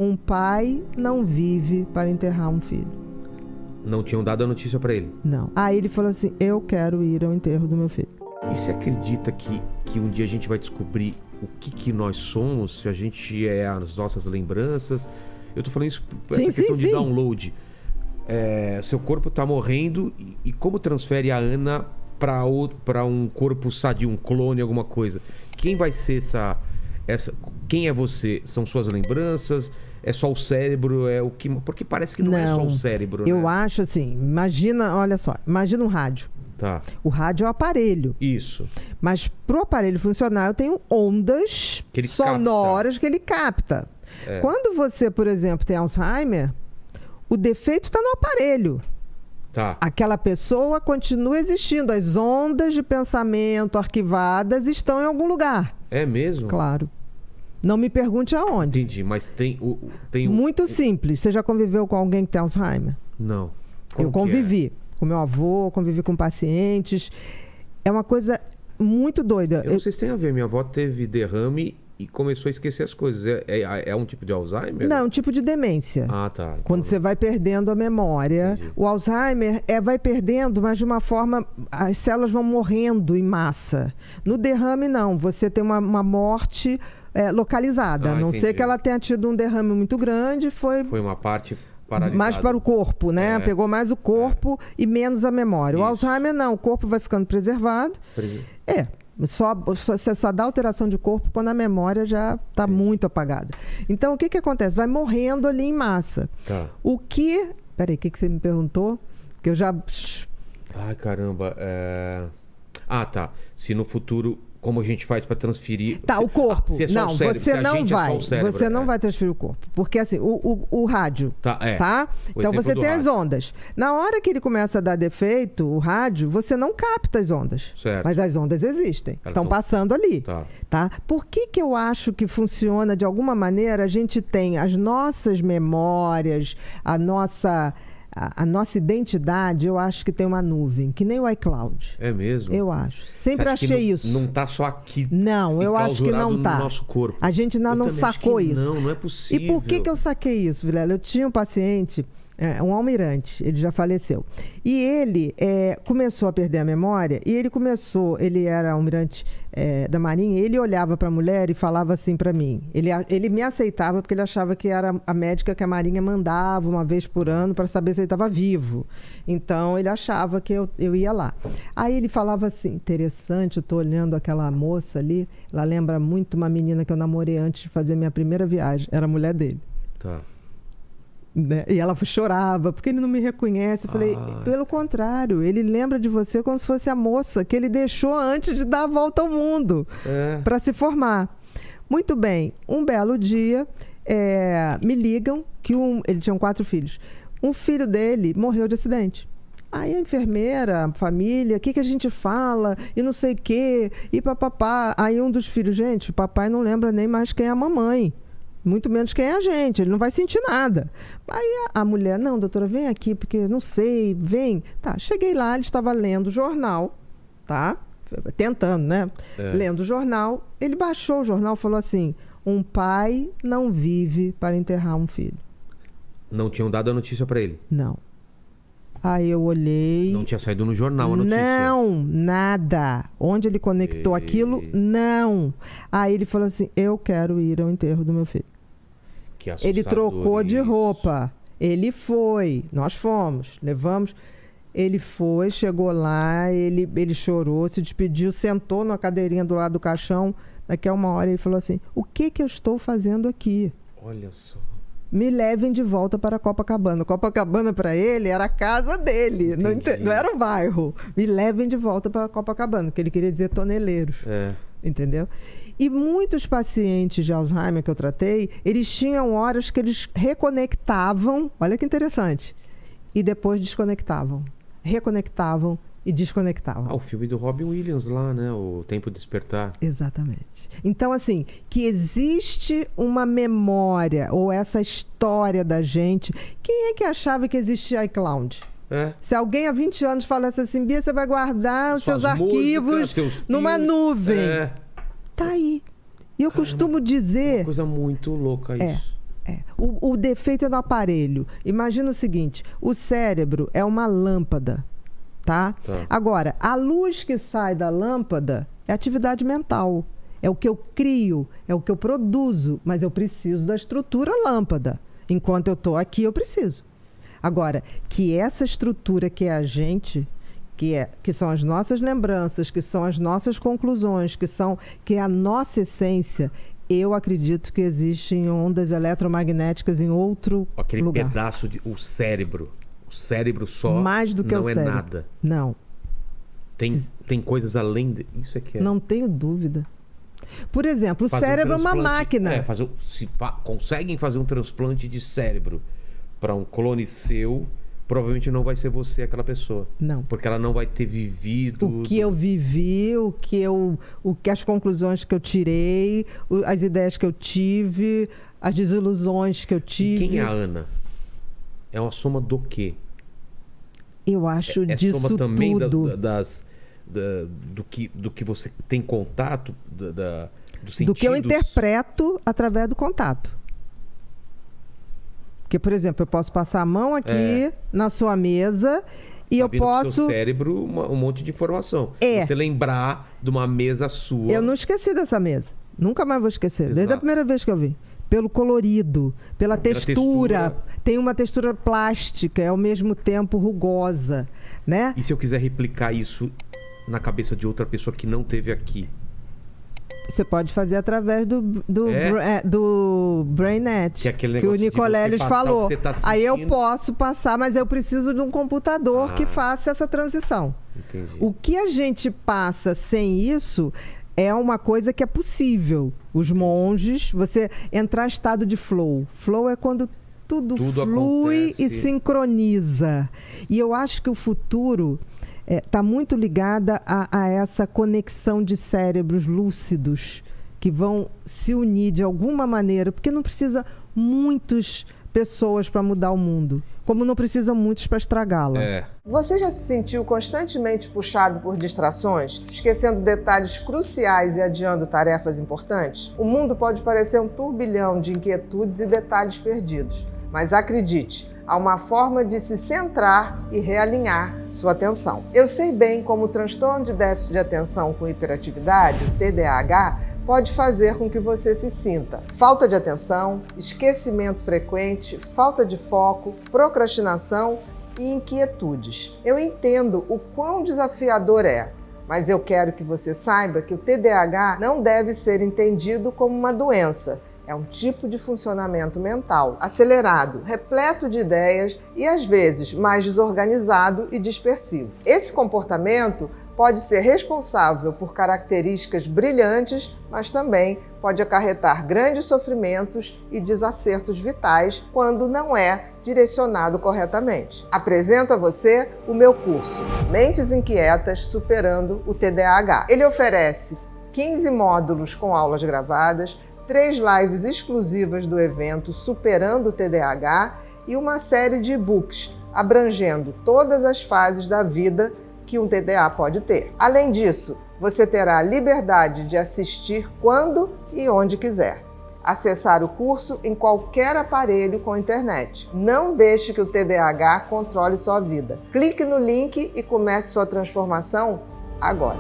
Um pai não vive para enterrar um filho. Não tinham dado a notícia pra ele? Não. Aí ele falou assim, eu quero ir ao enterro do meu filho. E você acredita que um dia a gente vai descobrir o que nós somos? Se a gente é as nossas lembranças? Eu tô falando isso por essa questão de download. Seu corpo tá morrendo e como transfere a Ana pra um corpo sadio, um clone, alguma coisa? Quem vai ser essa... Quem é você? São suas lembranças? É só o cérebro? Porque parece que não é só o cérebro, eu né? acho assim, imagina, olha só, imagina um rádio. Tá. O rádio é o aparelho. Isso. Mas pro aparelho funcionar, eu tenho ondas que ele sonoras que ele capta. Quando você, por exemplo, tem Alzheimer, o defeito está no aparelho. Tá. Aquela pessoa continua existindo. As ondas de pensamento arquivadas estão em algum lugar. É mesmo? Claro. Não me pergunte aonde. Entendi, mas tem Muito simples. Você já conviveu com alguém que tem Alzheimer? Não. Como eu convivi com meu avô, convivi com pacientes. É uma coisa muito doida. Eu não sei se tem a ver. Minha avó teve derrame e começou a esquecer as coisas. É um tipo de Alzheimer? Não, é um tipo de demência. Ah, tá. Então, quando você vai perdendo a memória. Entendi. O Alzheimer vai perdendo, mas de uma forma... As células vão morrendo em massa. No derrame, não. Você tem uma morte localizada. A não ser que ela tenha tido um derrame muito grande. Foi uma parte... paralisado. Mais para o corpo, né? Pegou mais o corpo e menos a memória. Isso. O Alzheimer, não. O corpo vai ficando preservado. Você só dá alteração de corpo quando a memória já está muito apagada. Então, o que acontece? Vai morrendo ali em massa. Tá. Peraí, o que você me perguntou? Que eu já... Ai, caramba. Ah, tá. Se no futuro... Como a gente faz para transferir... Tá, o corpo. Se é só não, o cérebro, você não vai. Cérebro, você não vai transferir o corpo. Porque assim, o rádio, tá? Então você tem as ondas. Na hora que ele começa a dar defeito, o rádio, você não capta as ondas. Certo. Mas as ondas existem. Estão passando ali. Tá? Por que eu acho que funciona de alguma maneira? A gente tem as nossas memórias, a nossa identidade, eu acho que tem uma nuvem, que nem o iCloud. É mesmo? Eu acho. Sempre achei isso. Não tá só aqui. Não, eu acho que não tá. No nosso corpo. A gente ainda não sacou isso. Não é possível. E por que eu saquei isso, Vilela? Eu tinha um paciente, um almirante, ele já faleceu. E ele começou a perder a memória, e ele era almirante da Marinha, e ele olhava para a mulher e falava assim para mim. Ele me aceitava porque ele achava que era a médica que a Marinha mandava uma vez por ano para saber se ele estava vivo. Então, ele achava que eu ia lá. Aí ele falava assim, interessante, eu estou olhando aquela moça ali, ela lembra muito uma menina que eu namorei antes de fazer minha primeira viagem, era a mulher dele. Tá. Né? E ela chorava, porque ele não me reconhece. Eu falei, pelo contrário, ele lembra de você como se fosse a moça que ele deixou antes de dar a volta ao mundo para se formar. Muito bem, um belo dia me ligam que ele tinha 4 filhos. Um filho dele morreu de acidente. Aí a enfermeira, a família, o que a gente fala? E não sei o quê, e papapá. Aí um dos filhos, gente, o papai não lembra nem mais quem é a mamãe. Muito menos quem é a gente, ele não vai sentir nada. Aí a mulher, não, doutora, vem aqui, porque não sei, vem. Tá, cheguei lá, ele estava lendo o jornal, tá? Tentando, né? Lendo o jornal. Ele baixou o jornal e falou assim, um pai não vive para enterrar um filho. Não tinham dado a notícia para ele? Não. Aí eu olhei... Não tinha saído no jornal a notícia? Não, nada. Onde ele conectou aquilo, não. Aí ele falou assim, eu quero ir ao enterro do meu filho. Que assustador. Ele trocou de roupa. Ele foi. Nós fomos. Levamos. Ele foi, chegou lá, ele chorou, se despediu, sentou numa cadeirinha do lado do caixão. Daqui a 1 hora ele falou assim, o que eu estou fazendo aqui? Olha só. Me levem de volta para Copacabana. Copacabana, para ele, era a casa dele. Não era o bairro. Me levem de volta para Copacabana, que ele queria dizer Toneleiros. Entendeu? E muitos pacientes de Alzheimer que eu tratei, eles tinham horas que eles reconectavam, olha que interessante, e depois desconectavam. Reconectavam e desconectavam. O filme do Robin Williams lá, né? O Tempo de Despertar. Exatamente. Então, assim, que existe uma memória ou essa história da gente. Quem é que achava que existia iCloud? Se alguém há 20 anos falasse assim, Bia, você vai guardar os seus arquivos numa nuvem. Tá aí. E eu costumo dizer... É uma coisa muito louca isso. O defeito é no aparelho. Imagina o seguinte, o cérebro é uma lâmpada, tá? Agora, a luz que sai da lâmpada é atividade mental. É o que eu crio, é o que eu produzo, mas eu preciso da estrutura lâmpada. Enquanto eu estou aqui, eu preciso. Agora, que essa estrutura que é a gente, que são as nossas lembranças, que são as nossas conclusões, que é a nossa essência, eu acredito que existem ondas eletromagnéticas em outro lugar. Aquele pedaço o cérebro só mais do que não o é cérebro. nada. Não. Tem coisas além isso é que é. Não tenho dúvida. Por exemplo, o cérebro é uma máquina. Conseguem fazer um transplante de cérebro para um clone seu, provavelmente não vai ser você aquela pessoa. Não. Porque ela não vai ter vivido... O que eu vivi, as conclusões que eu tirei, as ideias que eu tive, as desilusões que eu tive. E quem é a Ana? É uma soma do quê? Eu acho disso soma também tudo. Do que você tem contato, dos sentidos? Do que eu interpreto através do contato. Porque, por exemplo, eu posso passar a mão aqui na sua mesa e eu posso... do seu cérebro um monte de informação. Você lembrar de uma mesa sua... Eu não esqueci dessa mesa. Nunca mais vou esquecer. Exato. Desde a primeira vez que eu vi. Pelo colorido, pela textura. Tem uma textura plástica, é ao mesmo tempo rugosa, né? E se eu quiser replicar isso na cabeça de outra pessoa que não teve aqui? Você pode fazer através do BrainNet, que é aquele que o negócio Nicoleles falou. Tá aí eu posso passar, mas eu preciso de um computador que faça essa transição. Entendi. O que a gente passa sem isso é uma coisa que é possível. Os monges, você entrar em estado de flow. Flow é quando tudo flui acontece. E sincroniza. E eu acho que o futuro... está muito ligada a essa conexão de cérebros lúcidos que vão se unir de alguma maneira, porque não precisa muitas pessoas para mudar o mundo, como não precisa muitos para estragá-la. Você já se sentiu constantemente puxado por distrações, esquecendo detalhes cruciais e adiando tarefas importantes? O mundo pode parecer um turbilhão de inquietudes e detalhes perdidos, mas acredite, há uma forma de se centrar e realinhar sua atenção. Eu sei bem como o transtorno de déficit de atenção com hiperatividade, o TDAH, pode fazer com que você se sinta falta de atenção, esquecimento frequente, falta de foco, procrastinação e inquietudes. Eu entendo o quão desafiador é, mas eu quero que você saiba que o TDAH não deve ser entendido como uma doença. É um tipo de funcionamento mental acelerado, repleto de ideias e, às vezes, mais desorganizado e dispersivo. Esse comportamento pode ser responsável por características brilhantes, mas também pode acarretar grandes sofrimentos e desacertos vitais quando não é direcionado corretamente. Apresento a você o meu curso Mentes Inquietas Superando o TDAH. Ele oferece 15 módulos com aulas gravadas, 3 lives exclusivas do evento Superando o TDAH e uma série de e-books abrangendo todas as fases da vida que um TDA pode ter. Além disso, você terá a liberdade de assistir quando e onde quiser. Acessar o curso em qualquer aparelho com internet. Não deixe que o TDAH controle sua vida. Clique no link e comece sua transformação agora.